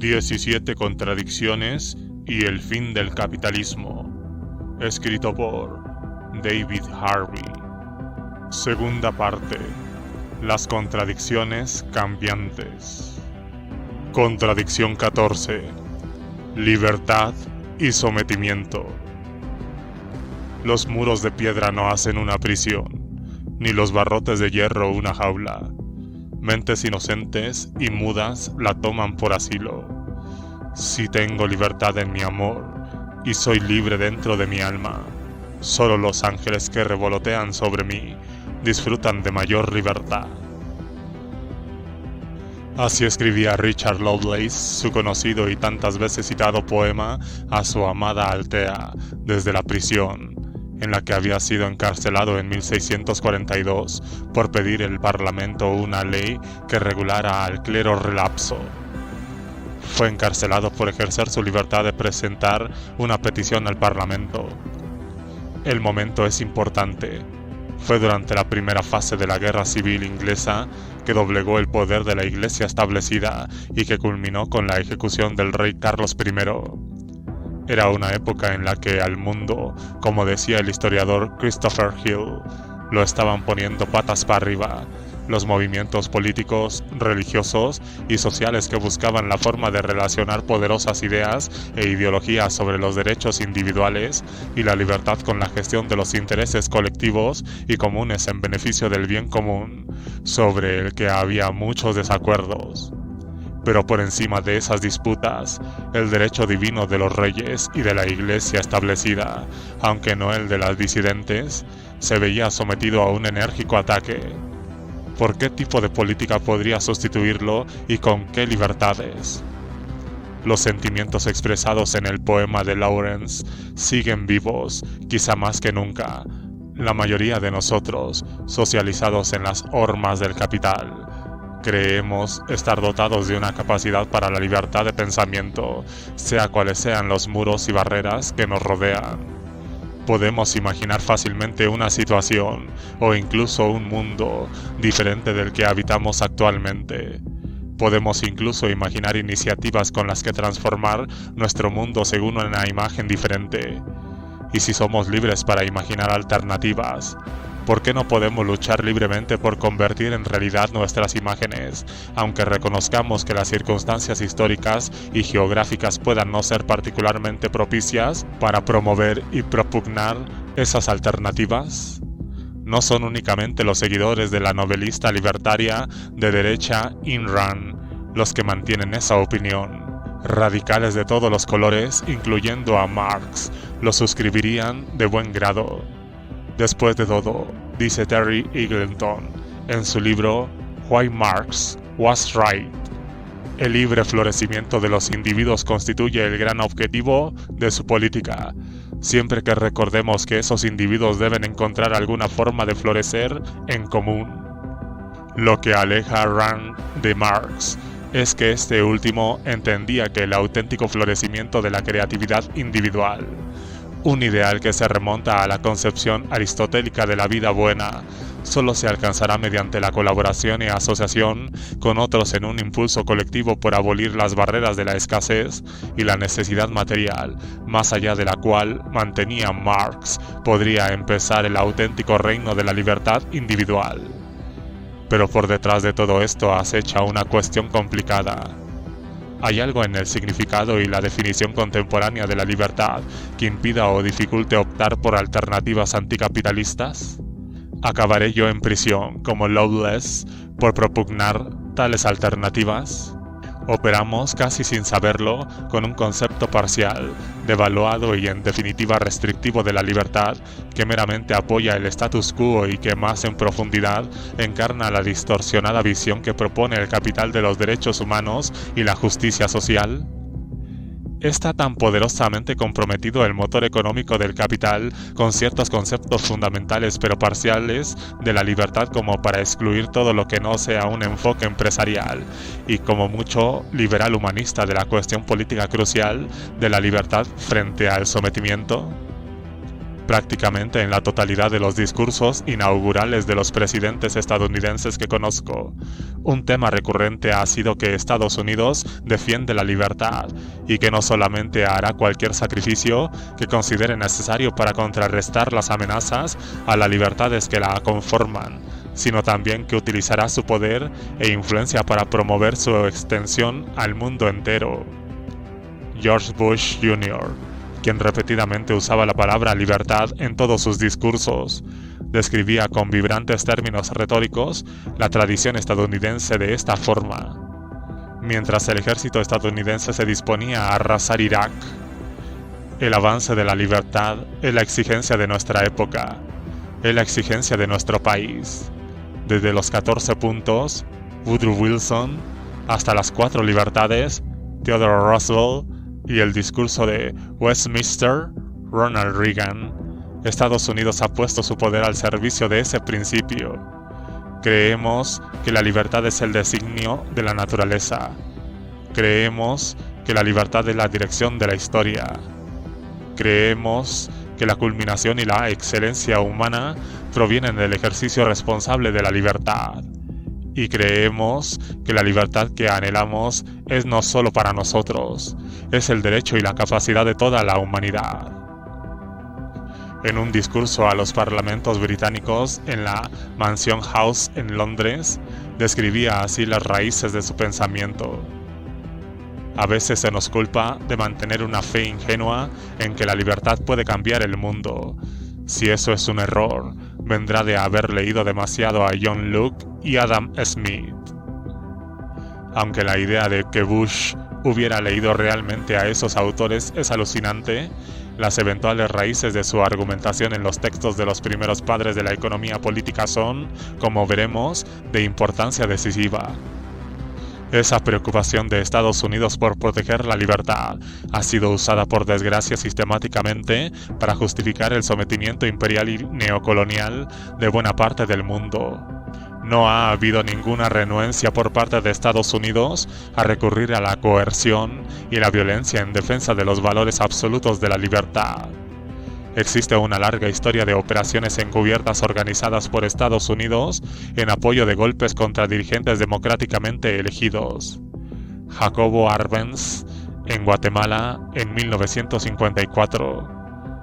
17 contradicciones y el fin del capitalismo, escrito por David Harvey. Segunda parte: las contradicciones cambiantes. Contradicción 14: libertad y sometimiento. Los muros de piedra no hacen una prisión, ni los barrotes de hierro una jaula. Mentes inocentes y mudas la toman por asilo. Si tengo libertad en mi amor y soy libre dentro de mi alma, solo los ángeles que revolotean sobre mí disfrutan de mayor libertad. Así escribía Richard Lovelace su conocido y tantas veces citado poema a su amada Althea desde la prisión, en la que había sido encarcelado en 1642 por pedir el Parlamento una ley que regulara al clero relapso. Fue encarcelado por ejercer su libertad de presentar una petición al Parlamento. El momento es importante. Fue durante la primera fase de la Guerra Civil Inglesa que doblegó el poder de la Iglesia establecida y que culminó con la ejecución del rey Carlos I. Era una época en la que al mundo, como decía el historiador Christopher Hill, lo estaban poniendo patas para arriba. Los movimientos políticos, religiosos y sociales que buscaban la forma de relacionar poderosas ideas e ideologías sobre los derechos individuales y la libertad con la gestión de los intereses colectivos y comunes en beneficio del bien común, sobre el que había muchos desacuerdos. Pero por encima de esas disputas, el derecho divino de los reyes y de la Iglesia establecida, aunque no el de las disidentes, se veía sometido a un enérgico ataque. ¿Por qué tipo de política podría sustituirlo y con qué libertades? Los sentimientos expresados en el poema de Lawrence siguen vivos, quizá más que nunca. La mayoría de nosotros, socializados en las hormas del capital, creemos estar dotados de una capacidad para la libertad de pensamiento, sea cuales sean los muros y barreras que nos rodean. Podemos imaginar fácilmente una situación, o incluso un mundo, diferente del que habitamos actualmente. Podemos incluso imaginar iniciativas con las que transformar nuestro mundo según una imagen diferente. Y si somos libres para imaginar alternativas, ¿por qué no podemos luchar libremente por convertir en realidad nuestras imágenes, aunque reconozcamos que las circunstancias históricas y geográficas puedan no ser particularmente propicias para promover y propugnar esas alternativas? No son únicamente los seguidores de la novelista libertaria de derecha Ayn Rand los que mantienen esa opinión. Radicales de todos los colores, incluyendo a Marx, lo suscribirían de buen grado. Después de todo, dice Terry Eagleton en su libro Why Marx Was Right, el libre florecimiento de los individuos constituye el gran objetivo de su política, siempre que recordemos que esos individuos deben encontrar alguna forma de florecer en común. Lo que aleja a Rand de Marx es que este último entendía que el auténtico florecimiento de la creatividad individual, un ideal que se remonta a la concepción aristotélica de la vida buena, solo se alcanzará mediante la colaboración y asociación con otros en un impulso colectivo por abolir las barreras de la escasez y la necesidad material, más allá de la cual, mantenía Marx, podría empezar el auténtico reino de la libertad individual. Pero por detrás de todo esto acecha una cuestión complicada. ¿Hay algo en el significado y la definición contemporánea de la libertad que impida o dificulte optar por alternativas anticapitalistas? ¿Acabaré yo en prisión, como Lovelace, por propugnar tales alternativas? Operamos, casi sin saberlo, con un concepto parcial, devaluado y en definitiva restrictivo de la libertad, que meramente apoya el status quo y que más en profundidad encarna la distorsionada visión que propone el capital de los derechos humanos y la justicia social. ¿Está tan poderosamente comprometido el motor económico del capital con ciertos conceptos fundamentales pero parciales de la libertad como para excluir todo lo que no sea un enfoque empresarial y como mucho liberal humanista de la cuestión política crucial de la libertad frente al sometimiento? prácticamente en la totalidad de los discursos inaugurales de los presidentes estadounidenses que conozco. Un tema recurrente ha sido que Estados Unidos defiende la libertad y que no solamente hará cualquier sacrificio que considere necesario para contrarrestar las amenazas a las libertades que la conforman, sino también que utilizará su poder e influencia para promover su extensión al mundo entero. George Bush Jr., quien repetidamente usaba la palabra libertad en todos sus discursos, describía con vibrantes términos retóricos la tradición estadounidense de esta forma. Mientras el ejército estadounidense se disponía a arrasar Irak, el avance de la libertad es la exigencia de nuestra época, es la exigencia de nuestro país. Desde los 14 puntos, Woodrow Wilson, hasta las 4 libertades, Theodore Roosevelt, y el discurso de Westminster, Ronald Reagan, Estados Unidos ha puesto su poder al servicio de ese principio. Creemos que la libertad es el designio de la naturaleza. Creemos que la libertad es la dirección de la historia. Creemos que la culminación y la excelencia humana provienen del ejercicio responsable de la libertad. Y creemos que la libertad que anhelamos es no solo para nosotros, es el derecho y la capacidad de toda la humanidad. En un discurso a los parlamentos británicos en la Mansion House en Londres, describía así las raíces de su pensamiento. A veces se nos culpa de mantener una fe ingenua en que la libertad puede cambiar el mundo. Si eso es un error, vendrá de haber leído demasiado a John Locke y Adam Smith. Aunque la idea de que Bush hubiera leído realmente a esos autores es alucinante, las eventuales raíces de su argumentación en los textos de los primeros padres de la economía política son, como veremos, de importancia decisiva. Esa preocupación de Estados Unidos por proteger la libertad ha sido usada por desgracia sistemáticamente para justificar el sometimiento imperial y neocolonial de buena parte del mundo. No ha habido ninguna renuencia por parte de Estados Unidos a recurrir a la coerción y la violencia en defensa de los valores absolutos de la libertad. Existe una larga historia de operaciones encubiertas organizadas por Estados Unidos en apoyo de golpes contra dirigentes democráticamente elegidos. Jacobo Arbenz en Guatemala en 1954,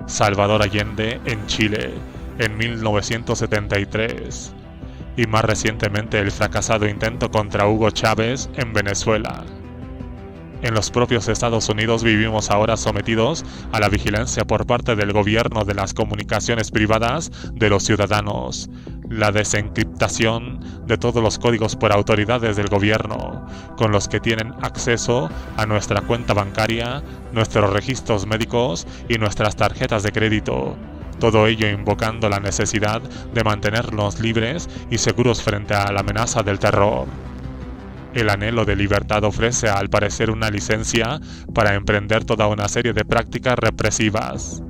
Salvador Allende en Chile en 1973 y más recientemente el fracasado intento contra Hugo Chávez en Venezuela. En los propios Estados Unidos vivimos ahora sometidos a la vigilancia por parte del gobierno de las comunicaciones privadas de los ciudadanos, la desencriptación de todos los códigos por autoridades del gobierno, con los que tienen acceso a nuestra cuenta bancaria, nuestros registros médicos y nuestras tarjetas de crédito. Todo ello invocando la necesidad de mantenernos libres y seguros frente a la amenaza del terror. El anhelo de libertad ofrece al parecer una licencia para emprender toda una serie de prácticas represivas.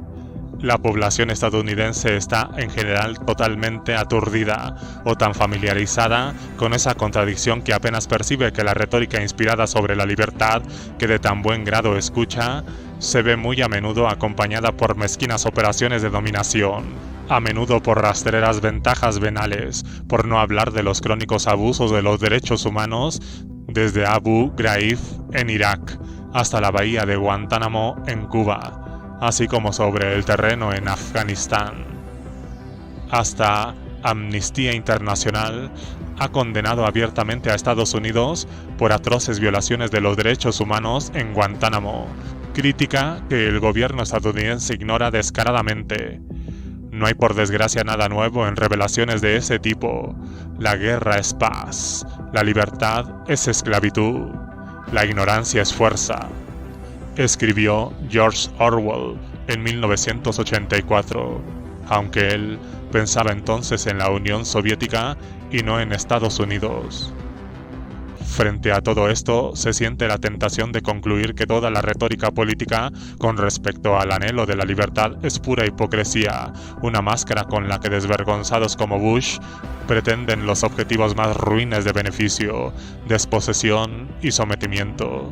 La población estadounidense está en general totalmente aturdida o tan familiarizada con esa contradicción que apenas percibe que la retórica inspirada sobre la libertad que de tan buen grado escucha se ve muy a menudo acompañada por mezquinas operaciones de dominación, a menudo por rastreras ventajas venales, por no hablar de los crónicos abusos de los derechos humanos desde Abu Ghraib en Irak hasta la bahía de Guantánamo en Cuba, así como sobre el terreno en Afganistán. Hasta Amnistía Internacional ha condenado abiertamente a Estados Unidos por atroces violaciones de los derechos humanos en Guantánamo, crítica que el gobierno estadounidense ignora descaradamente. No hay por desgracia nada nuevo en revelaciones de ese tipo. La guerra es paz, la libertad es esclavitud, la ignorancia es fuerza, escribió George Orwell en 1984, aunque él pensaba entonces en la Unión Soviética y no en Estados Unidos. Frente a todo esto, se siente la tentación de concluir que toda la retórica política con respecto al anhelo de la libertad es pura hipocresía, una máscara con la que desvergonzados como Bush pretenden los objetivos más ruines de beneficio, desposesión y sometimiento.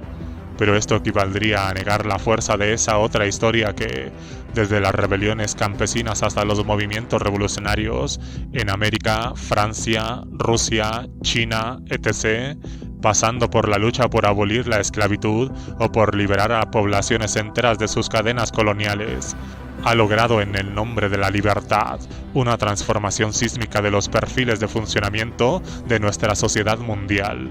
pero esto equivaldría a negar la fuerza de esa otra historia que, desde las rebeliones campesinas hasta los movimientos revolucionarios en América, Francia, Rusia, China, etc., pasando por la lucha por abolir la esclavitud o por liberar a poblaciones enteras de sus cadenas coloniales, ha logrado en el nombre de la libertad una transformación sísmica de los perfiles de funcionamiento de nuestra sociedad mundial.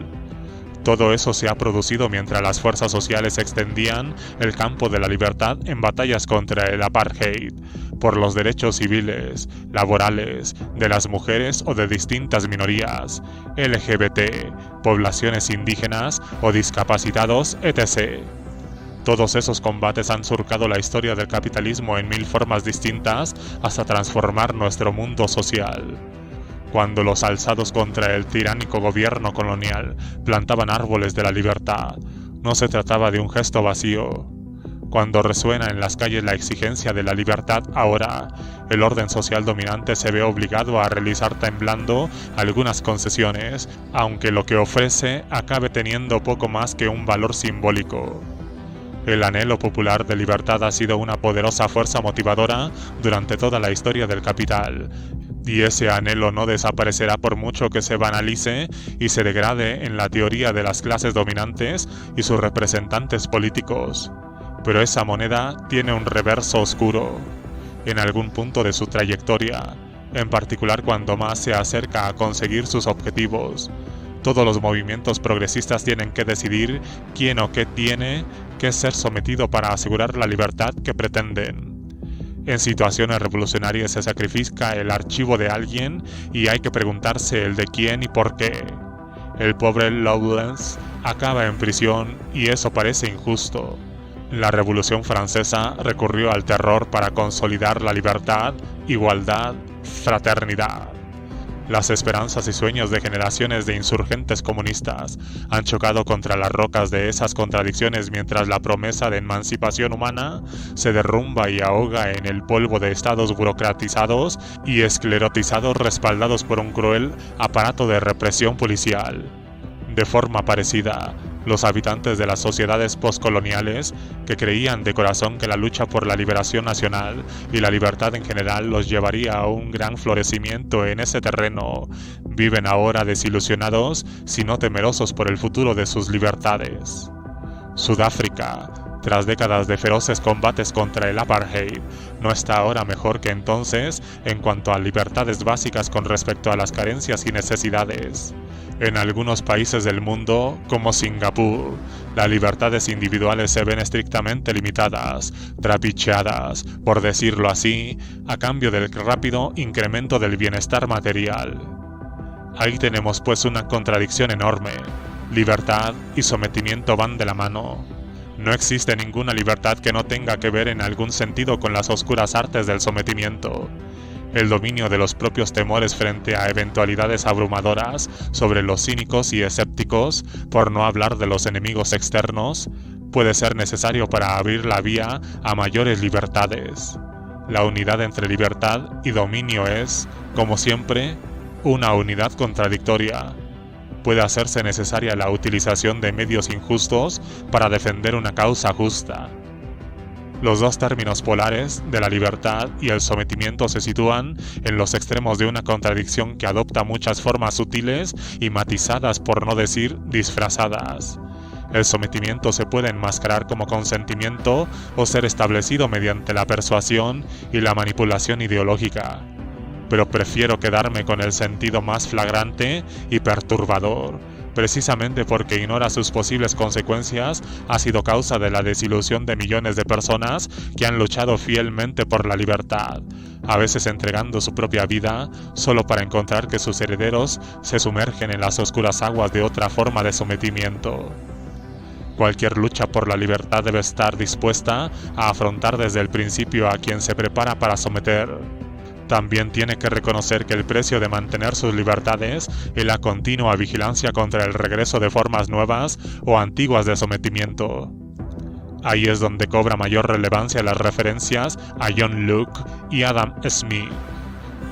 Todo eso se ha producido mientras las fuerzas sociales extendían el campo de la libertad en batallas contra el apartheid, por los derechos civiles, laborales, de las mujeres o de distintas minorías, LGBT, poblaciones indígenas o discapacitados, etc. Todos esos combates han surcado la historia del capitalismo en mil formas distintas hasta transformar nuestro mundo social. Cuando los alzados contra el tiránico gobierno colonial plantaban árboles de la libertad, no se trataba de un gesto vacío. Cuando resuena en las calles la exigencia de la libertad ahora, el orden social dominante se ve obligado a realizar temblando algunas concesiones, aunque lo que ofrece acabe teniendo poco más que un valor simbólico. El anhelo popular de libertad ha sido una poderosa fuerza motivadora durante toda la historia del capital, y ese anhelo no desaparecerá por mucho que se banalice y se degrade en la teoría de las clases dominantes y sus representantes políticos. Pero esa moneda tiene un reverso oscuro. En algún punto de su trayectoria, en particular cuando más se acerca a conseguir sus objetivos, todos los movimientos progresistas tienen que decidir quién o qué tiene que ser sometido para asegurar la libertad que pretenden. En situaciones revolucionarias se sacrifica el archivo de alguien y hay que preguntarse el de quién y por qué. El pobre Lawless acaba en prisión y eso parece injusto. La Revolución Francesa recurrió al terror para consolidar la libertad, igualdad, fraternidad. Las esperanzas y sueños de generaciones de insurgentes comunistas han chocado contra las rocas de esas contradicciones mientras la promesa de emancipación humana se derrumba y ahoga en el polvo de estados burocratizados y esclerotizados respaldados por un cruel aparato de represión policial. De forma parecida, los habitantes de las sociedades postcoloniales, que creían de corazón que la lucha por la liberación nacional y la libertad en general los llevaría a un gran florecimiento en ese terreno, viven ahora desilusionados, si no temerosos por el futuro de sus libertades. Sudáfrica, tras décadas de feroces combates contra el apartheid, no está ahora mejor que entonces en cuanto a libertades básicas con respecto a las carencias y necesidades. En algunos países del mundo, como Singapur, las libertades individuales se ven estrictamente limitadas, trapicheadas, por decirlo así, a cambio del rápido incremento del bienestar material. Ahí tenemos pues una contradicción enorme. Libertad y sometimiento van de la mano. No existe ninguna libertad que no tenga que ver en algún sentido con las oscuras artes del sometimiento. El dominio de los propios temores frente a eventualidades abrumadoras sobre los cínicos y escépticos, por no hablar de los enemigos externos, puede ser necesario para abrir la vía a mayores libertades. La unidad entre libertad y dominio es, como siempre, una unidad contradictoria. Puede hacerse necesaria la utilización de medios injustos para defender una causa justa. Los dos términos polares de la libertad y el sometimiento se sitúan en los extremos de una contradicción que adopta muchas formas sutiles y matizadas, por no decir disfrazadas. El sometimiento se puede enmascarar como consentimiento o ser establecido mediante la persuasión y la manipulación ideológica. Pero prefiero quedarme con el sentido más flagrante y perturbador, precisamente porque ignora sus posibles consecuencias, ha sido causa de la desilusión de millones de personas que han luchado fielmente por la libertad, a veces entregando su propia vida solo para encontrar que sus herederos se sumergen en las oscuras aguas de otra forma de sometimiento. Cualquier lucha por la libertad debe estar dispuesta a afrontar desde el principio a quien se prepara para someter. También tiene que reconocer que el precio de mantener sus libertades es la continua vigilancia contra el regreso de formas nuevas o antiguas de sometimiento. Ahí es donde cobra mayor relevancia las referencias a John Locke y Adam Smith.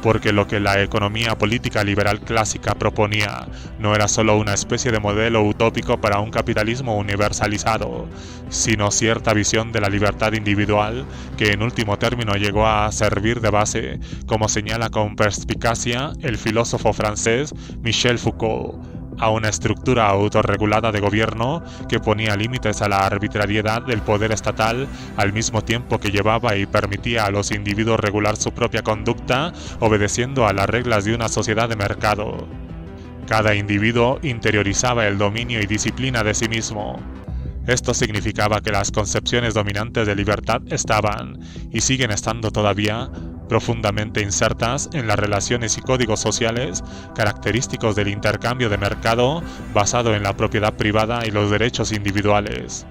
porque lo que la economía política liberal clásica proponía no era solo una especie de modelo utópico para un capitalismo universalizado, sino cierta visión de la libertad individual que en último término llegó a servir de base, como señala con perspicacia el filósofo francés Michel Foucault, a una estructura autorregulada de gobierno que ponía límites a la arbitrariedad del poder estatal al mismo tiempo que llevaba y permitía a los individuos regular su propia conducta obedeciendo a las reglas de una sociedad de mercado. Cada individuo interiorizaba el dominio y disciplina de sí mismo. Esto significaba que las concepciones dominantes de libertad estaban, y siguen estando todavía, profundamente insertas en las relaciones y códigos sociales característicos del intercambio de mercado basado en la propiedad privada y los derechos individuales.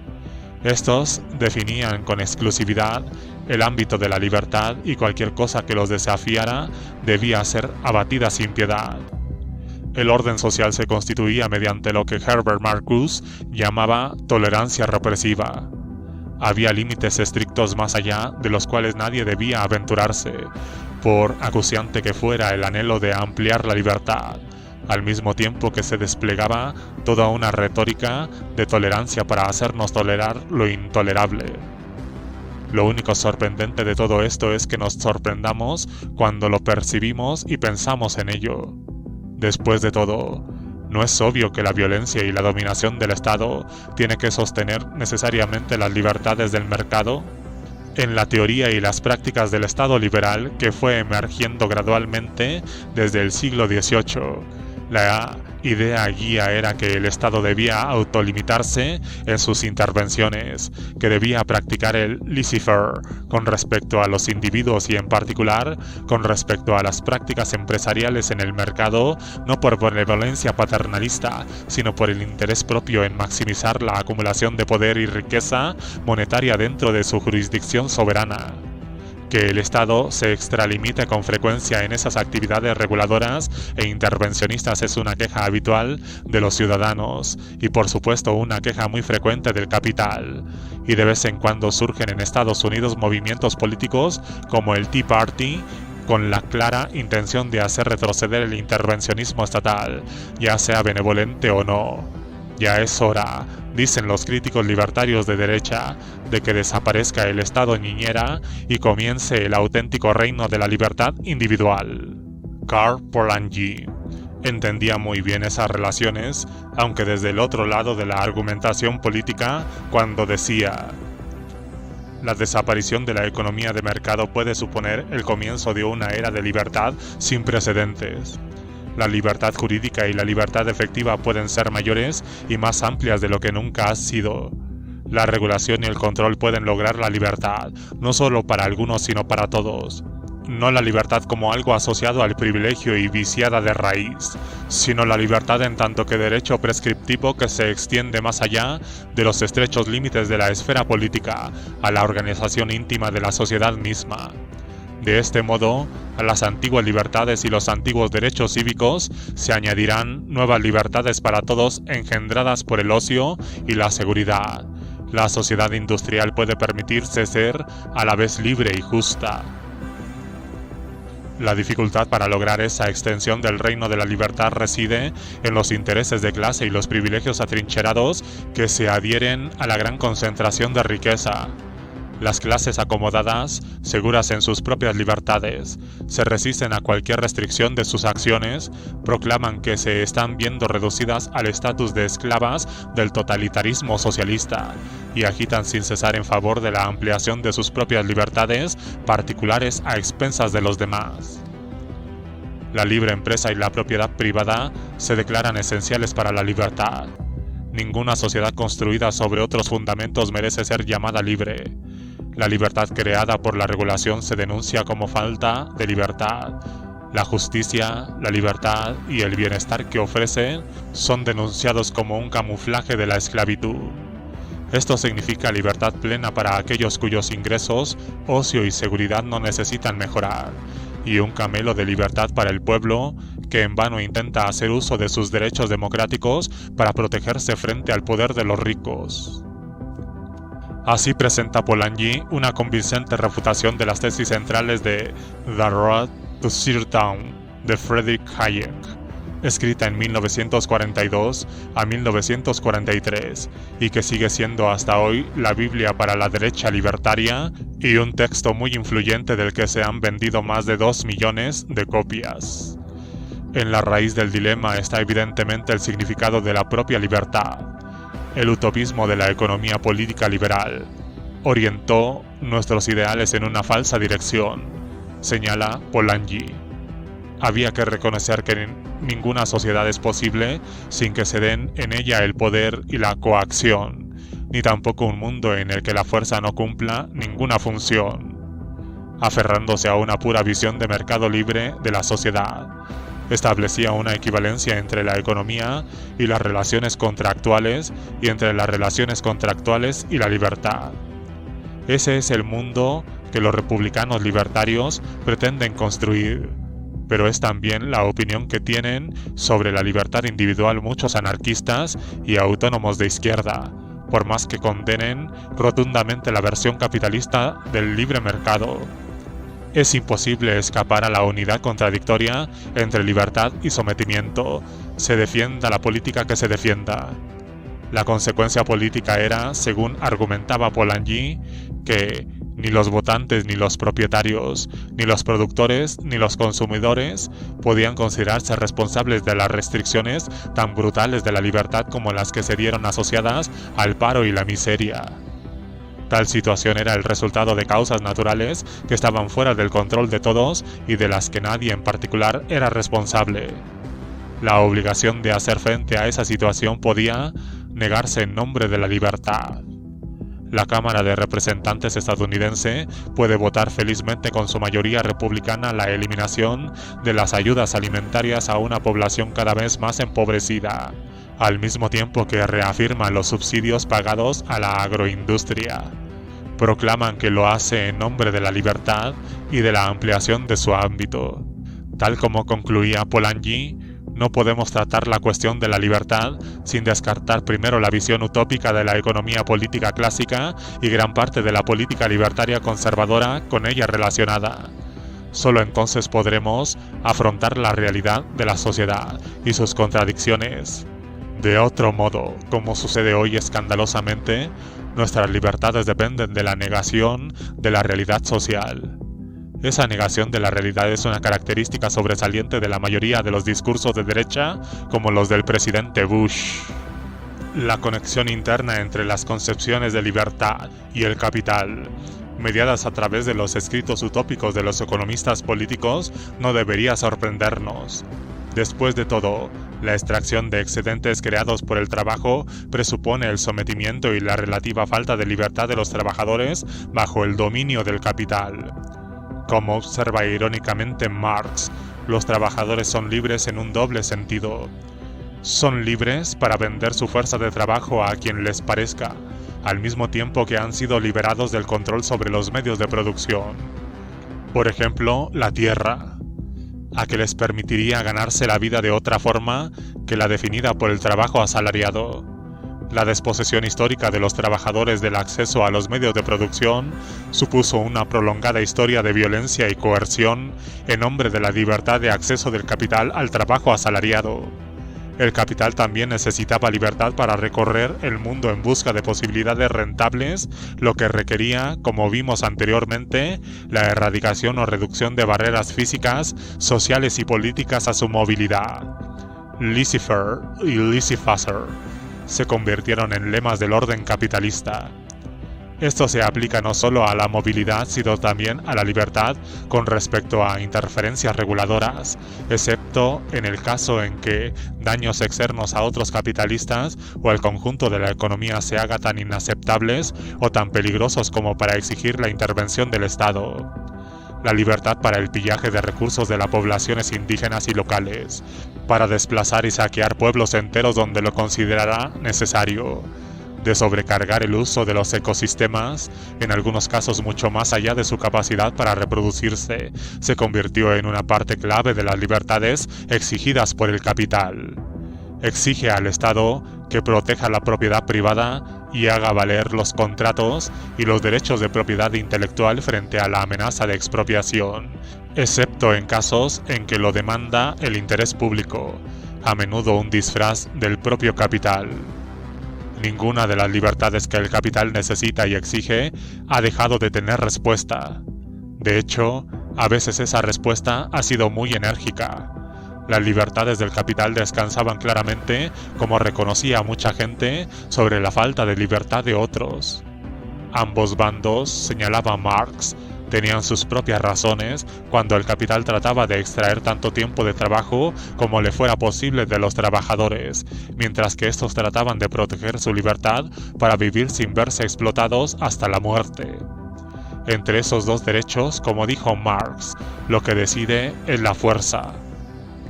Estos definían con exclusividad el ámbito de la libertad y cualquier cosa que los desafiara debía ser abatida sin piedad. El orden social se constituía mediante lo que Herbert Marcuse llamaba tolerancia represiva. Había límites estrictos más allá de los cuales nadie debía aventurarse, por acuciante que fuera el anhelo de ampliar la libertad, al mismo tiempo que se desplegaba toda una retórica de tolerancia para hacernos tolerar lo intolerable. Lo único sorprendente de todo esto es que nos sorprendamos cuando lo percibimos y pensamos en ello. Después de todo, ¿no es obvio que la violencia y la dominación del Estado tiene que sostener necesariamente las libertades del mercado? En la teoría y las prácticas del Estado liberal que fue emergiendo gradualmente desde el siglo XVIII, la idea guía era que el Estado debía autolimitarse en sus intervenciones, que debía practicar el laissez-faire con respecto a los individuos y en particular con respecto a las prácticas empresariales en el mercado, no por benevolencia paternalista, sino por el interés propio en maximizar la acumulación de poder y riqueza monetaria dentro de su jurisdicción soberana. Que el Estado se extralimite con frecuencia en esas actividades reguladoras e intervencionistas es una queja habitual de los ciudadanos y por supuesto una queja muy frecuente del capital, y de vez en cuando surgen en Estados Unidos movimientos políticos como el Tea Party con la clara intención de hacer retroceder el intervencionismo estatal, ya sea benevolente o no. Ya es hora, dicen los críticos libertarios de derecha, de que desaparezca el Estado niñera y comience el auténtico reino de la libertad individual. Karl Polanyi entendía muy bien esas relaciones, aunque desde el otro lado de la argumentación política, cuando decía: la desaparición de la economía de mercado puede suponer el comienzo de una era de libertad sin precedentes. La libertad jurídica y la libertad efectiva pueden ser mayores y más amplias de lo que nunca ha sido. La regulación y el control pueden lograr la libertad, no solo para algunos sino para todos. No la libertad como algo asociado al privilegio y viciada de raíz, sino la libertad en tanto que derecho prescriptivo que se extiende más allá de los estrechos límites de la esfera política, a la organización íntima de la sociedad misma. De este modo, a las antiguas libertades y los antiguos derechos cívicos se añadirán nuevas libertades para todos engendradas por el ocio y la seguridad. La sociedad industrial puede permitirse ser a la vez libre y justa. La dificultad para lograr esa extensión del reino de la libertad reside en los intereses de clase y los privilegios atrincherados que se adhieren a la gran concentración de riqueza. Las clases acomodadas, seguras en sus propias libertades, se resisten a cualquier restricción de sus acciones, proclaman que se están viendo reducidas al estatus de esclavas del totalitarismo socialista y agitan sin cesar en favor de la ampliación de sus propias libertades particulares a expensas de los demás. La libre empresa y la propiedad privada se declaran esenciales para la libertad. Ninguna sociedad construida sobre otros fundamentos merece ser llamada libre. La libertad creada por la regulación se denuncia como falta de libertad. La justicia, la libertad y el bienestar que ofrecen son denunciados como un camuflaje de la esclavitud. Esto significa libertad plena para aquellos cuyos ingresos, ocio y seguridad no necesitan mejorar, y un camelo de libertad para el pueblo que en vano intenta hacer uso de sus derechos democráticos para protegerse frente al poder de los ricos. Así presenta Polanyi una convincente refutación de las tesis centrales de Diderot To Sit Down, de Friedrich Hayek, escrita en 1942 a 1943 y que sigue siendo hasta hoy la Biblia para la derecha libertaria y un texto muy influyente del que se han vendido más de 2 millones de copias. En la raíz del dilema está evidentemente el significado de la propia libertad. El utopismo de la economía política liberal orientó nuestros ideales en una falsa dirección, señala Polanyi. Había que reconocer que ninguna sociedad es posible sin que se den en ella el poder y la coacción, ni tampoco un mundo en el que la fuerza no cumpla ninguna función. Aferrándose a una pura visión de mercado libre de la sociedad, establecía una equivalencia entre la economía y las relaciones contractuales y entre las relaciones contractuales y la libertad. Ese es el mundo que los republicanos libertarios pretenden construir, pero es también la opinión que tienen sobre la libertad individual muchos anarquistas y autónomos de izquierda, por más que condenen rotundamente la versión capitalista del libre mercado. Es imposible escapar a la unidad contradictoria entre libertad y sometimiento, se defienda la política que se defienda. La consecuencia política era, según argumentaba Polanyi, que ni los votantes, ni los propietarios, ni los productores, ni los consumidores podían considerarse responsables de las restricciones tan brutales de la libertad como las que se dieron asociadas al paro y la miseria. Tal situación era el resultado de causas naturales que estaban fuera del control de todos y de las que nadie en particular era responsable. La obligación de hacer frente a esa situación podía negarse en nombre de la libertad. La Cámara de Representantes estadounidense puede votar felizmente con su mayoría republicana la eliminación de las ayudas alimentarias a una población cada vez más empobrecida, al mismo tiempo que reafirma los subsidios pagados a la agroindustria. Proclaman que lo hace en nombre de la libertad y de la ampliación de su ámbito. Tal como concluía Polanyi, no podemos tratar la cuestión de la libertad sin descartar primero la visión utópica de la economía política clásica y gran parte de la política libertaria conservadora con ella relacionada. Solo entonces podremos afrontar la realidad de la sociedad y sus contradicciones. De otro modo, como sucede hoy escandalosamente, nuestras libertades dependen de la negación de la realidad social. Esa negación de la realidad es una característica sobresaliente de la mayoría de los discursos de derecha, como los del presidente Bush. La conexión interna entre las concepciones de libertad y el capital, mediadas a través de los escritos utópicos de los economistas políticos, no debería sorprendernos. Después de todo, la extracción de excedentes creados por el trabajo presupone el sometimiento y la relativa falta de libertad de los trabajadores bajo el dominio del capital. Como observa irónicamente Marx, los trabajadores son libres en un doble sentido. Son libres para vender su fuerza de trabajo a quien les parezca, al mismo tiempo que han sido liberados del control sobre los medios de producción. Por ejemplo, la tierra, a que les permitiría ganarse la vida de otra forma que la definida por el trabajo asalariado. La desposesión histórica de los trabajadores del acceso a los medios de producción supuso una prolongada historia de violencia y coerción en nombre de la libertad de acceso del capital al trabajo asalariado. El capital también necesitaba libertad para recorrer el mundo en busca de posibilidades rentables, lo que requería, como vimos anteriormente, la erradicación o reducción de barreras físicas, sociales y políticas a su movilidad. Laissez-faire y laissez-passer se convirtieron en lemas del orden capitalista. Esto se aplica no solo a la movilidad, sino también a la libertad con respecto a interferencias reguladoras, excepto en el caso en que daños externos a otros capitalistas o al conjunto de la economía se hagan tan inaceptables o tan peligrosos como para exigir la intervención del Estado. La libertad para el pillaje de recursos de las poblaciones indígenas y locales, para desplazar y saquear pueblos enteros donde lo considerará necesario, de sobrecargar el uso de los ecosistemas, en algunos casos mucho más allá de su capacidad para reproducirse, se convirtió en una parte clave de las libertades exigidas por el capital. Exige al Estado que proteja la propiedad privada y haga valer los contratos y los derechos de propiedad intelectual frente a la amenaza de expropiación. excepto en casos en que lo demanda el interés público, a menudo un disfraz del propio capital. Ninguna de las libertades que el capital necesita y exige ha dejado de tener respuesta. De hecho, a veces esa respuesta ha sido muy enérgica. Las libertades del capital descansaban claramente, como reconocía mucha gente, sobre la falta de libertad de otros. Ambos bandos, señalaba Marx, tenían sus propias razones cuando el capital trataba de extraer tanto tiempo de trabajo como le fuera posible de los trabajadores, mientras que estos trataban de proteger su libertad para vivir sin verse explotados hasta la muerte. Entre esos dos derechos, como dijo Marx, lo que decide es la fuerza.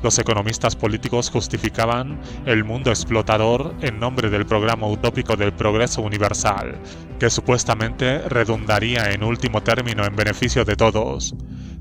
Los economistas políticos justificaban el mundo explotador en nombre del programa utópico del progreso universal, que supuestamente redundaría en último término en beneficio de todos.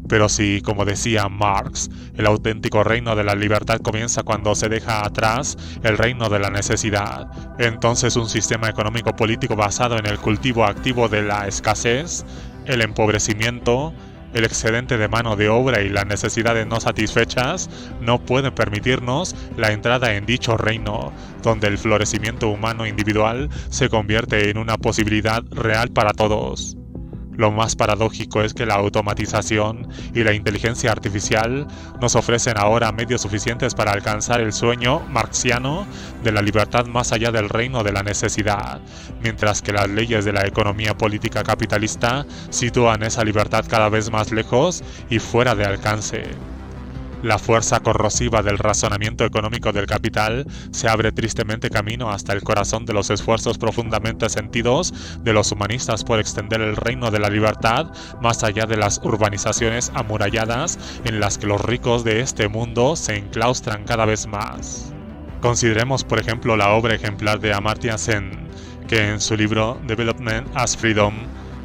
Pero si, como decía Marx, el auténtico reino de la libertad comienza cuando se deja atrás el reino de la necesidad, entonces un sistema económico-político basado en el cultivo activo de la escasez, el empobrecimiento, el excedente de mano de obra y las necesidades no satisfechas no pueden permitirnos la entrada en dicho reino, donde el florecimiento humano individual se convierte en una posibilidad real para todos. Lo más paradójico es que la automatización y la inteligencia artificial nos ofrecen ahora medios suficientes para alcanzar el sueño marxiano de la libertad más allá del reino de la necesidad, mientras que las leyes de la economía política capitalista sitúan esa libertad cada vez más lejos y fuera de alcance. La fuerza corrosiva del razonamiento económico del capital se abre tristemente camino hasta el corazón de los esfuerzos profundamente sentidos de los humanistas por extender el reino de la libertad más allá de las urbanizaciones amuralladas en las que los ricos de este mundo se enclaustran cada vez más. Consideremos, por ejemplo, la obra ejemplar de Amartya Sen, que en su libro Development as Freedom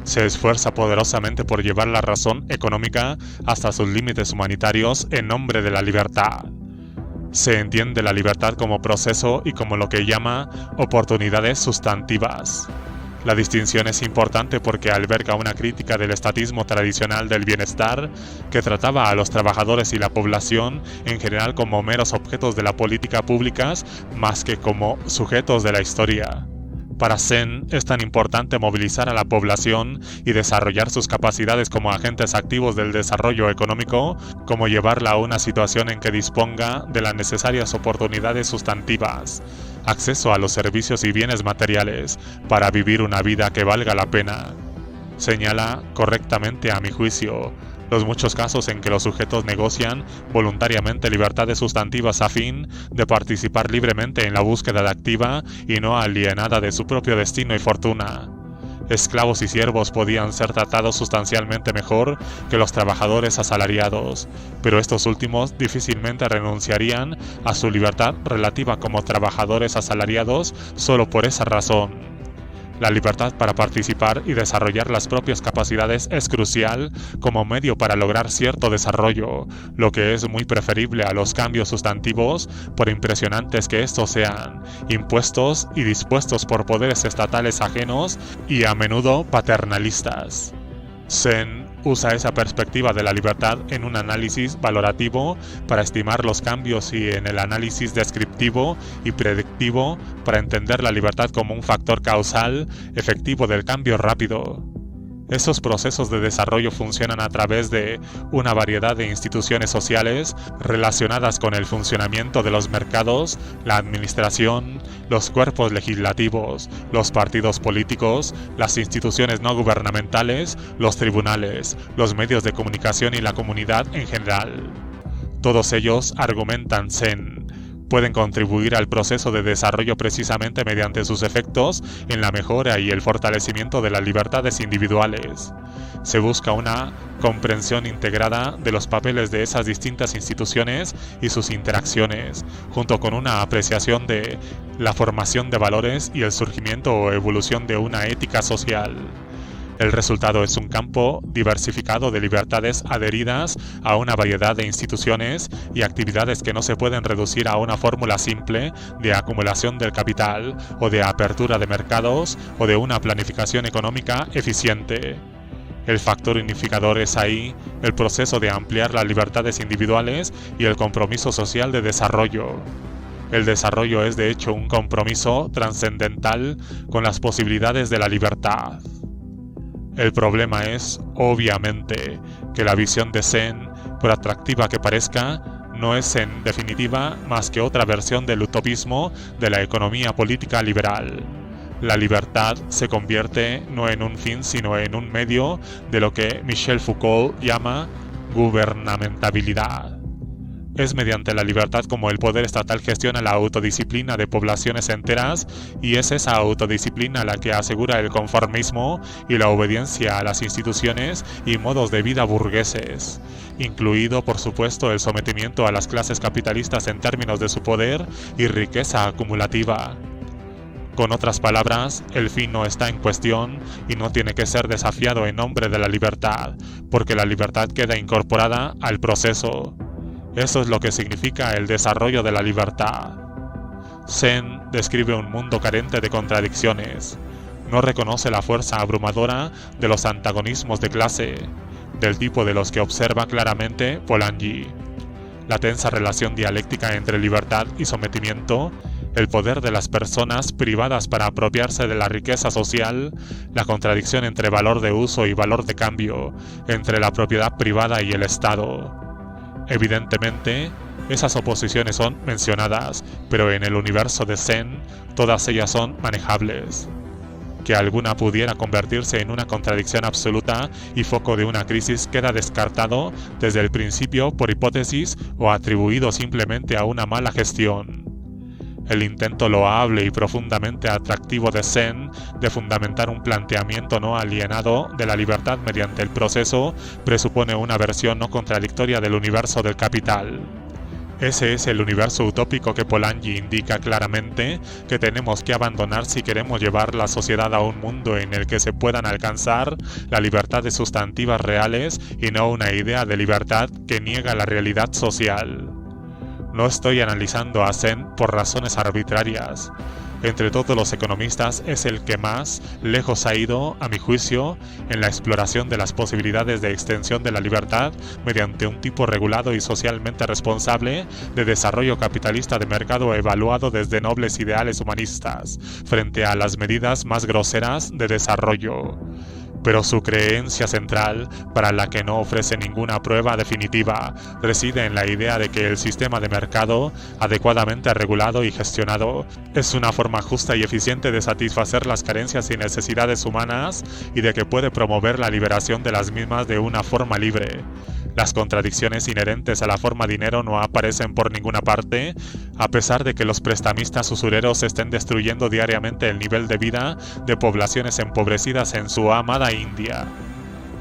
se esfuerza poderosamente por llevar la razón económica hasta sus límites humanitarios en nombre de la libertad. Se entiende la libertad como proceso y como lo que llama oportunidades sustantivas. La distinción es importante porque alberga una crítica del estatismo tradicional del bienestar que trataba a los trabajadores y la población en general como meros objetos de la política públicas más que como sujetos de la historia. Para Sen es tan importante movilizar a la población y desarrollar sus capacidades como agentes activos del desarrollo económico, como llevarla a una situación en que disponga de las necesarias oportunidades sustantivas, acceso a los servicios y bienes materiales, para vivir una vida que valga la pena. Señala correctamente, a mi juicio, los muchos casos en que los sujetos negocian voluntariamente libertades sustantivas a fin de participar libremente en la búsqueda activa y no alienada de su propio destino y fortuna. Esclavos y siervos podían ser tratados sustancialmente mejor que los trabajadores asalariados, pero estos últimos difícilmente renunciarían a su libertad relativa como trabajadores asalariados solo por esa razón. La libertad para participar y desarrollar las propias capacidades es crucial como medio para lograr cierto desarrollo, lo que es muy preferible a los cambios sustantivos, por impresionantes que estos sean, impuestos y dispuestos por poderes estatales ajenos y a menudo paternalistas. Sen usa esa perspectiva de la libertad en un análisis valorativo para estimar los cambios y en el análisis descriptivo y predictivo para entender la libertad como un factor causal efectivo del cambio rápido. Esos procesos de desarrollo funcionan a través de una variedad de instituciones sociales relacionadas con el funcionamiento de los mercados, la administración, los cuerpos legislativos, los partidos políticos, las instituciones no gubernamentales, los tribunales, los medios de comunicación y la comunidad en general. Todos ellos, argumentan Sen, pueden contribuir al proceso de desarrollo precisamente mediante sus efectos en la mejora y el fortalecimiento de las libertades individuales. Se busca una comprensión integrada de los papeles de esas distintas instituciones y sus interacciones, junto con una apreciación de la formación de valores y el surgimiento o evolución de una ética social. El resultado es un campo diversificado de libertades adheridas a una variedad de instituciones y actividades que no se pueden reducir a una fórmula simple de acumulación del capital o de apertura de mercados o de una planificación económica eficiente. El factor unificador es ahí el proceso de ampliar las libertades individuales y el compromiso social de desarrollo. El desarrollo es de hecho un compromiso trascendental con las posibilidades de la libertad. El problema es, obviamente, que la visión de Sen, por atractiva que parezca, no es en definitiva más que otra versión del utopismo de la economía política liberal. La libertad se convierte no en un fin sino en un medio de lo que Michel Foucault llama gubernamentabilidad. Es mediante la libertad como el poder estatal gestiona la autodisciplina de poblaciones enteras y es esa autodisciplina la que asegura el conformismo y la obediencia a las instituciones y modos de vida burgueses, incluido por supuesto el sometimiento a las clases capitalistas en términos de su poder y riqueza acumulativa. Con otras palabras, el fin no está en cuestión y no tiene que ser desafiado en nombre de la libertad, porque la libertad queda incorporada al proceso. Eso es lo que significa el desarrollo de la libertad. Sen describe un mundo carente de contradicciones. No reconoce la fuerza abrumadora de los antagonismos de clase, del tipo de los que observa claramente Polanyi. La tensa relación dialéctica entre libertad y sometimiento, el poder de las personas privadas para apropiarse de la riqueza social, la contradicción entre valor de uso y valor de cambio, entre la propiedad privada y el Estado. Evidentemente, esas oposiciones son mencionadas, pero en el universo de Sen, todas ellas son manejables. Que alguna pudiera convertirse en una contradicción absoluta y foco de una crisis queda descartado desde el principio por hipótesis o atribuido simplemente a una mala gestión. El intento loable y profundamente atractivo de Sen de fundamentar un planteamiento no alienado de la libertad mediante el proceso presupone una versión no contradictoria del universo del capital. Ese es el universo utópico que Polanyi indica claramente que tenemos que abandonar si queremos llevar la sociedad a un mundo en el que se puedan alcanzar la libertad de sustantivas reales y no una idea de libertad que niega la realidad social. No estoy analizando a Sen por razones arbitrarias. Entre todos los economistas es el que más lejos ha ido, a mi juicio, en la exploración de las posibilidades de extensión de la libertad mediante un tipo regulado y socialmente responsable de desarrollo capitalista de mercado evaluado desde nobles ideales humanistas, frente a las medidas más groseras de desarrollo. Pero su creencia central, para la que no ofrece ninguna prueba definitiva, reside en la idea de que el sistema de mercado, adecuadamente regulado y gestionado, es una forma justa y eficiente de satisfacer las carencias y necesidades humanas y de que puede promover la liberación de las mismas de una forma libre. Las contradicciones inherentes a la forma dinero no aparecen por ninguna parte, a pesar de que los prestamistas usureros estén destruyendo diariamente el nivel de vida de poblaciones empobrecidas en su amada India.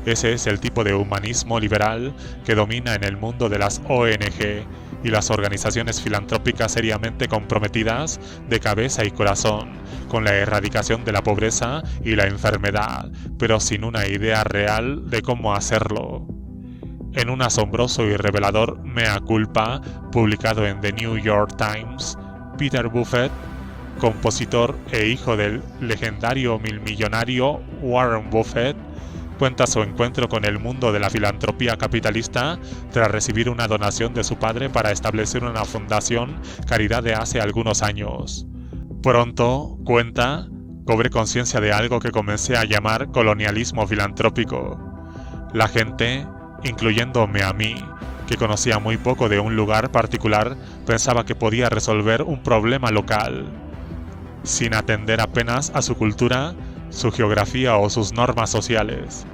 Ese es el tipo de humanismo liberal que domina en el mundo de las ONG y las organizaciones filantrópicas seriamente comprometidas de cabeza y corazón con la erradicación de la pobreza y la enfermedad, pero sin una idea real de cómo hacerlo. En un asombroso y revelador mea culpa publicado en The New York Times, Peter Buffett, compositor e hijo del legendario millonario Warren Buffett, cuenta su encuentro con el mundo de la filantropía capitalista tras recibir una donación de su padre para establecer una fundación caridad de hace algunos años. Pronto, cuenta, cobré conciencia de algo que comencé a llamar colonialismo filantrópico. La gente, incluyéndome a mí, que conocía muy poco de un lugar particular, pensaba que podía resolver un problema local, sin atender apenas a su cultura, su geografía o sus normas sociales.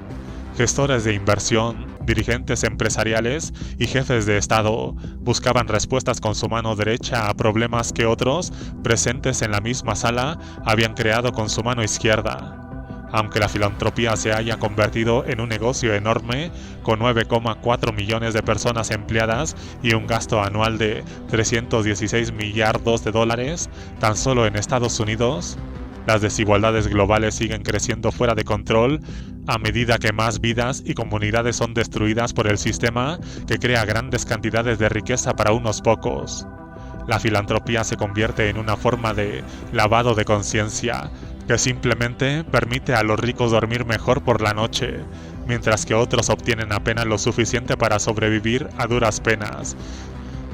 Gestores de inversión, dirigentes empresariales y jefes de Estado buscaban respuestas con su mano derecha a problemas que otros, presentes en la misma sala, habían creado con su mano izquierda. Aunque la filantropía se haya convertido en un negocio enorme, con 9,4 millones de personas empleadas y un gasto anual de 316 millardos de dólares, tan solo en Estados Unidos, las desigualdades globales siguen creciendo fuera de control a medida que más vidas y comunidades son destruidas por el sistema que crea grandes cantidades de riqueza para unos pocos. La filantropía se convierte en una forma de lavado de conciencia, que simplemente permite a los ricos dormir mejor por la noche, mientras que otros obtienen apenas lo suficiente para sobrevivir a duras penas.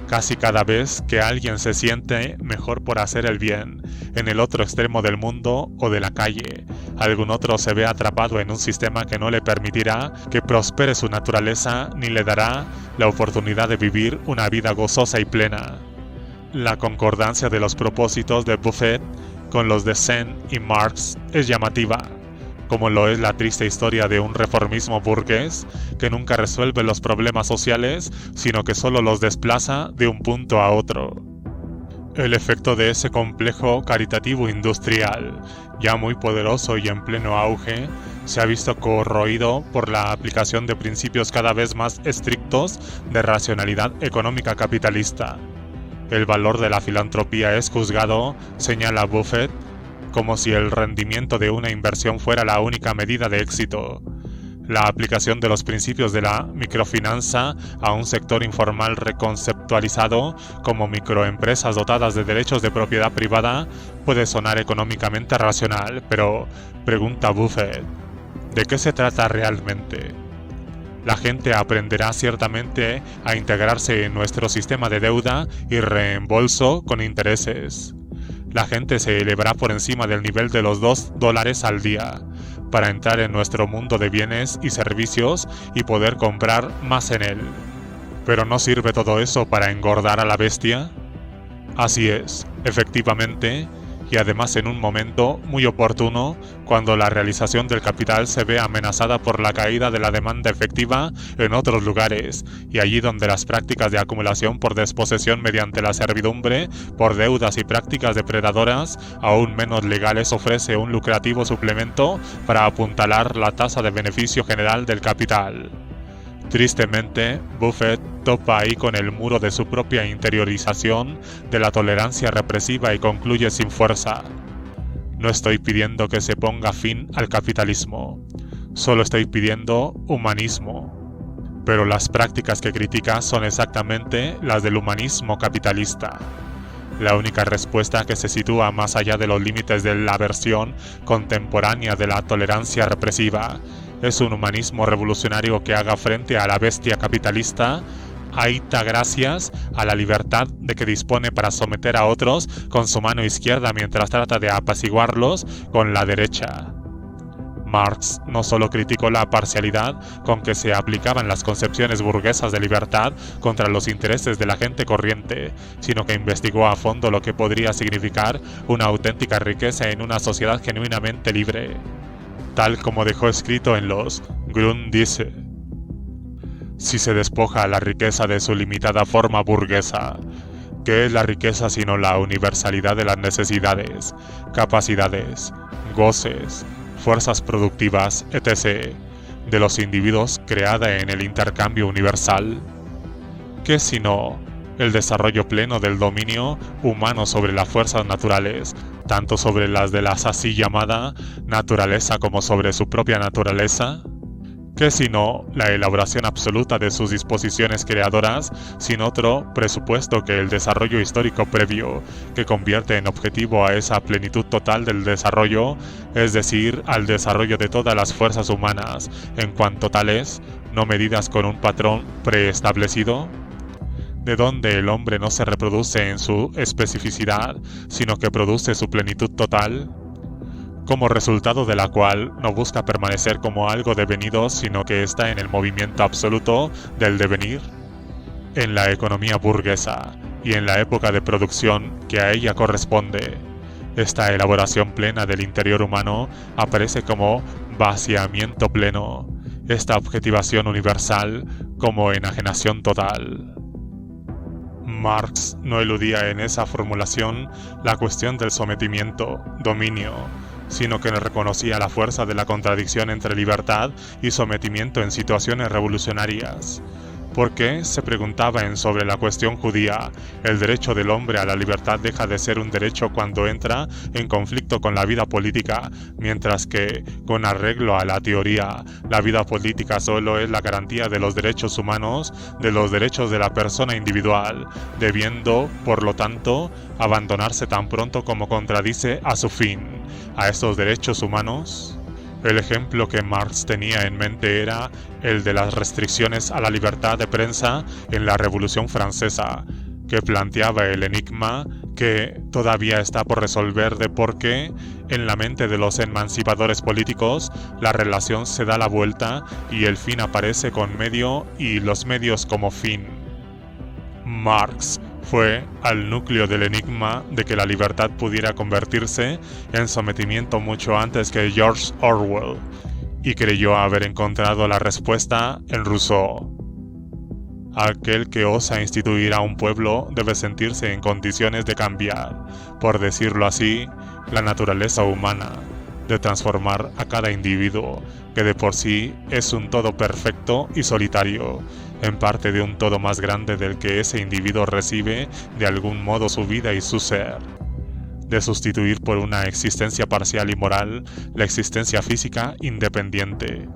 Casi cada vez que alguien se siente mejor por hacer el bien, en el otro extremo del mundo o de la calle, algún otro se ve atrapado en un sistema que no le permitirá que prospere su naturaleza ni le dará la oportunidad de vivir una vida gozosa y plena. La concordancia de los propósitos de Buffett con los de Sen y Marx es llamativa, como lo es la triste historia de un reformismo burgués que nunca resuelve los problemas sociales, sino que solo los desplaza de un punto a otro. El efecto de ese complejo caritativo industrial, ya muy poderoso y en pleno auge, se ha visto corroído por la aplicación de principios cada vez más estrictos de racionalidad económica capitalista. El valor de la filantropía es juzgado, señala Buffett, como si el rendimiento de una inversión fuera la única medida de éxito. La aplicación de los principios de la microfinanza a un sector informal reconceptualizado como microempresas dotadas de derechos de propiedad privada puede sonar económicamente racional, pero, pregunta Buffett, ¿de qué se trata realmente? La gente aprenderá ciertamente a integrarse en nuestro sistema de deuda y reembolso con intereses. La gente se elevará por encima del nivel de los $2 al día para entrar en nuestro mundo de bienes y servicios y poder comprar más en él. ¿Pero no sirve todo eso para engordar a la bestia? Así es, efectivamente, y además en un momento muy oportuno, cuando la realización del capital se ve amenazada por la caída de la demanda efectiva en otros lugares, y allí donde las prácticas de acumulación por desposesión mediante la servidumbre, por deudas y prácticas depredadoras, aún menos legales, ofrece un lucrativo suplemento para apuntalar la tasa de beneficio general del capital. Tristemente, Buffett topa ahí con el muro de su propia interiorización de la tolerancia represiva y concluye sin fuerza. No estoy pidiendo que se ponga fin al capitalismo, solo estoy pidiendo humanismo. Pero las prácticas que critica son exactamente las del humanismo capitalista. La única respuesta que se sitúa más allá de los límites de la versión contemporánea de la tolerancia represiva es un humanismo revolucionario que haga frente a la bestia capitalista, ahita gracias a la libertad de que dispone para someter a otros con su mano izquierda mientras trata de apaciguarlos con la derecha. Marx no solo criticó la parcialidad con que se aplicaban las concepciones burguesas de libertad contra los intereses de la gente corriente, sino que investigó a fondo lo que podría significar una auténtica riqueza en una sociedad genuinamente libre. Tal como dejó escrito en los Grundrisse. Si se despoja a la riqueza de su limitada forma burguesa, ¿qué es la riqueza sino la universalidad de las necesidades, capacidades, goces, fuerzas productivas, etc., de los individuos creada en el intercambio universal? ¿Qué sino el desarrollo pleno del dominio humano sobre las fuerzas naturales, tanto sobre las de la así llamada naturaleza como sobre su propia naturaleza? ¿Qué sino la elaboración absoluta de sus disposiciones creadoras, sin otro presupuesto que el desarrollo histórico previo, que convierte en objetivo a esa plenitud total del desarrollo, es decir, al desarrollo de todas las fuerzas humanas, en cuanto tales, no medidas con un patrón preestablecido? De donde el hombre no se reproduce en su especificidad, sino que produce su plenitud total, como resultado de la cual no busca permanecer como algo devenido, sino que está en el movimiento absoluto del devenir. En la economía burguesa y en la época de producción que a ella corresponde, esta elaboración plena del interior humano aparece como vaciamiento pleno, esta objetivación universal como enajenación total. Marx no eludía en esa formulación la cuestión del sometimiento, dominio, sino que reconocía la fuerza de la contradicción entre libertad y sometimiento en situaciones revolucionarias. ¿Por qué? Se preguntaba sobre la cuestión judía. El derecho del hombre a la libertad deja de ser un derecho cuando entra en conflicto con la vida política, mientras que, con arreglo a la teoría, la vida política solo es la garantía de los derechos humanos, de los derechos de la persona individual, debiendo, por lo tanto, abandonarse tan pronto como contradice a su fin, a estos derechos humanos. El ejemplo que Marx tenía en mente era el de las restricciones a la libertad de prensa en la Revolución Francesa, que planteaba el enigma que todavía está por resolver de por qué, en la mente de los emancipadores políticos, la relación se da la vuelta y el fin aparece con medio y los medios como fin. Marx fue al núcleo del enigma de que la libertad pudiera convertirse en sometimiento mucho antes que George Orwell, y creyó haber encontrado la respuesta en Rousseau. Aquel que osa instituir a un pueblo debe sentirse en condiciones de cambiar, por decirlo así, la naturaleza humana, de transformar a cada individuo, que de por sí es un todo perfecto y solitario, en parte de un todo más grande del que ese individuo recibe de algún modo su vida y su ser, de sustituir por una existencia parcial y moral la existencia física independiente.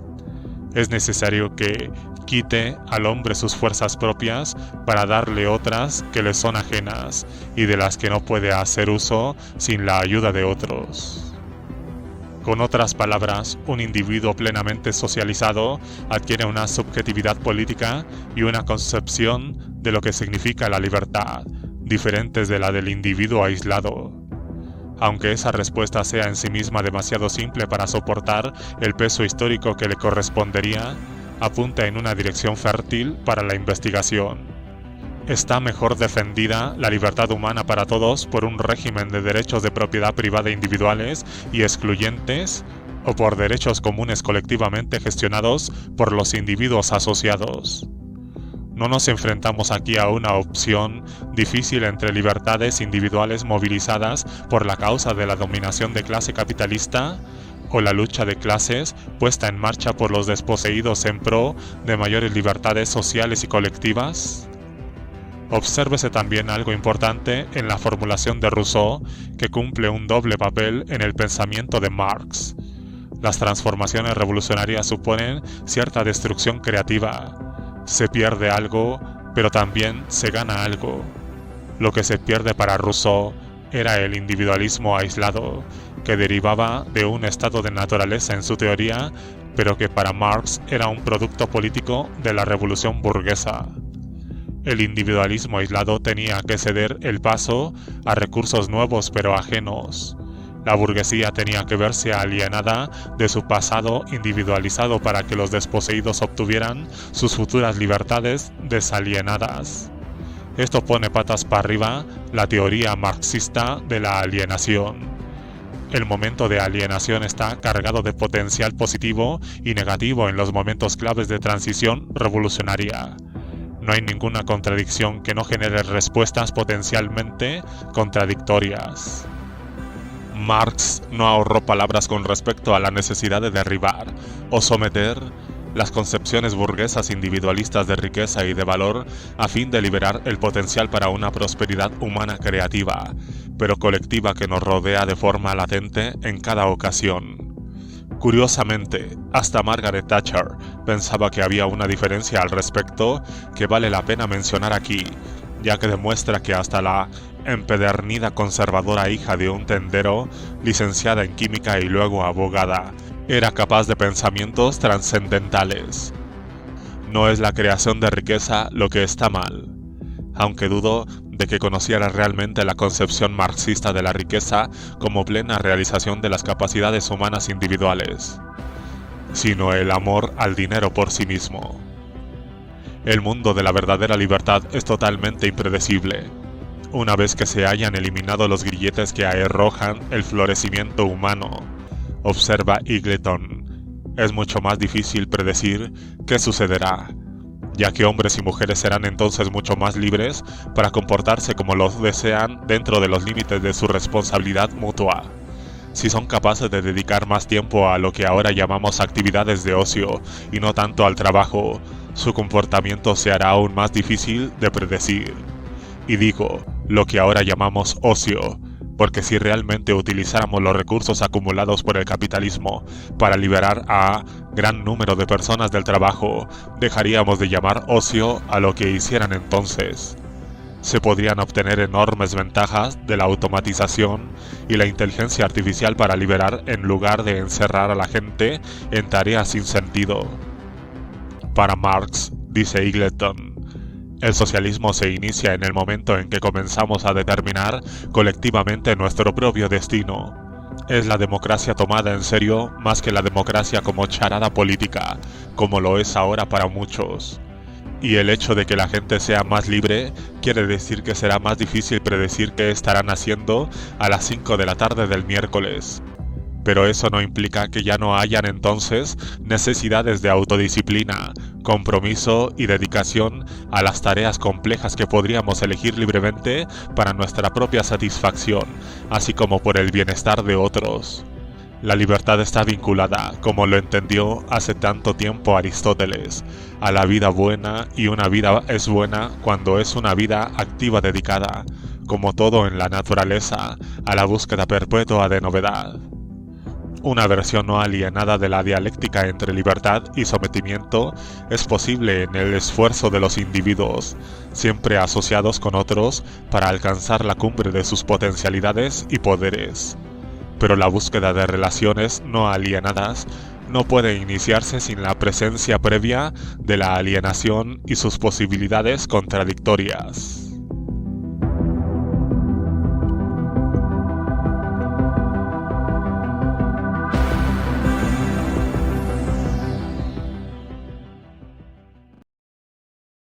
Es necesario que quite al hombre sus fuerzas propias para darle otras que le son ajenas y de las que no puede hacer uso sin la ayuda de otros. Con otras palabras, un individuo plenamente socializado adquiere una subjetividad política y una concepción de lo que significa la libertad, diferentes de la del individuo aislado. Aunque esa respuesta sea en sí misma demasiado simple para soportar el peso histórico que le correspondería, apunta en una dirección fértil para la investigación. Está mejor defendida la libertad humana para todos por un régimen de derechos de propiedad privada individuales y excluyentes, o por derechos comunes colectivamente gestionados por los individuos asociados. No nos enfrentamos aquí a una opción difícil entre libertades individuales movilizadas por la causa de la dominación de clase capitalista o la lucha de clases puesta en marcha por los desposeídos en pro de mayores libertades sociales y colectivas. Obsérvese también algo importante en la formulación de Rousseau, que cumple un doble papel en el pensamiento de Marx. Las transformaciones revolucionarias suponen cierta destrucción creativa. Se pierde algo, pero también se gana algo. Lo que se pierde para Rousseau era el individualismo aislado, que derivaba de un estado de naturaleza en su teoría, pero que para Marx era un producto político de la revolución burguesa. El individualismo aislado tenía que ceder el paso a recursos nuevos pero ajenos. La burguesía tenía que verse alienada de su pasado individualizado para que los desposeídos obtuvieran sus futuras libertades desalienadas. Esto pone patas para arriba la teoría marxista de la alienación. El momento de alienación está cargado de potencial positivo y negativo en los momentos claves de transición revolucionaria. No hay ninguna contradicción que no genere respuestas potencialmente contradictorias. Marx no ahorró palabras con respecto a la necesidad de derribar o someter las concepciones burguesas individualistas de riqueza y de valor a fin de liberar el potencial para una prosperidad humana creativa, pero colectiva que nos rodea de forma latente en cada ocasión. Curiosamente, hasta Margaret Thatcher pensaba que había una diferencia al respecto que vale la pena mencionar aquí, ya que demuestra que hasta la empedernida conservadora hija de un tendero, licenciada en química y luego abogada, era capaz de pensamientos trascendentales. No es la creación de riqueza lo que está mal, aunque dudo de que conociera realmente la concepción marxista de la riqueza como plena realización de las capacidades humanas individuales, sino el amor al dinero por sí mismo. El mundo de la verdadera libertad es totalmente impredecible. Una vez que se hayan eliminado los grilletes que arrojan el florecimiento humano, observa Eagleton, es mucho más difícil predecir qué sucederá, ya que hombres y mujeres serán entonces mucho más libres para comportarse como los desean dentro de los límites de su responsabilidad mutua. Si son capaces de dedicar más tiempo a lo que ahora llamamos actividades de ocio y no tanto al trabajo, su comportamiento se hará aún más difícil de predecir. Y digo, lo que ahora llamamos ocio, porque si realmente utilizáramos los recursos acumulados por el capitalismo para liberar a gran número de personas del trabajo, dejaríamos de llamar ocio a lo que hicieran entonces. Se podrían obtener enormes ventajas de la automatización y la inteligencia artificial para liberar en lugar de encerrar a la gente en tareas sin sentido. Para Marx, dice Eagleton, el socialismo se inicia en el momento en que comenzamos a determinar colectivamente nuestro propio destino. Es la democracia tomada en serio más que la democracia como charada política, como lo es ahora para muchos. Y el hecho de que la gente sea más libre quiere decir que será más difícil predecir qué estarán haciendo a las 5 de la tarde del miércoles. Pero eso no implica que ya no hayan entonces necesidades de autodisciplina, compromiso y dedicación a las tareas complejas que podríamos elegir libremente para nuestra propia satisfacción, así como por el bienestar de otros. La libertad está vinculada, como lo entendió hace tanto tiempo Aristóteles, a la vida buena, y una vida es buena cuando es una vida activa dedicada, como todo en la naturaleza, a la búsqueda perpetua de novedad. Una versión no alienada de la dialéctica entre libertad y sometimiento es posible en el esfuerzo de los individuos, siempre asociados con otros para alcanzar la cumbre de sus potencialidades y poderes. Pero la búsqueda de relaciones no alienadas no puede iniciarse sin la presencia previa de la alienación y sus posibilidades contradictorias.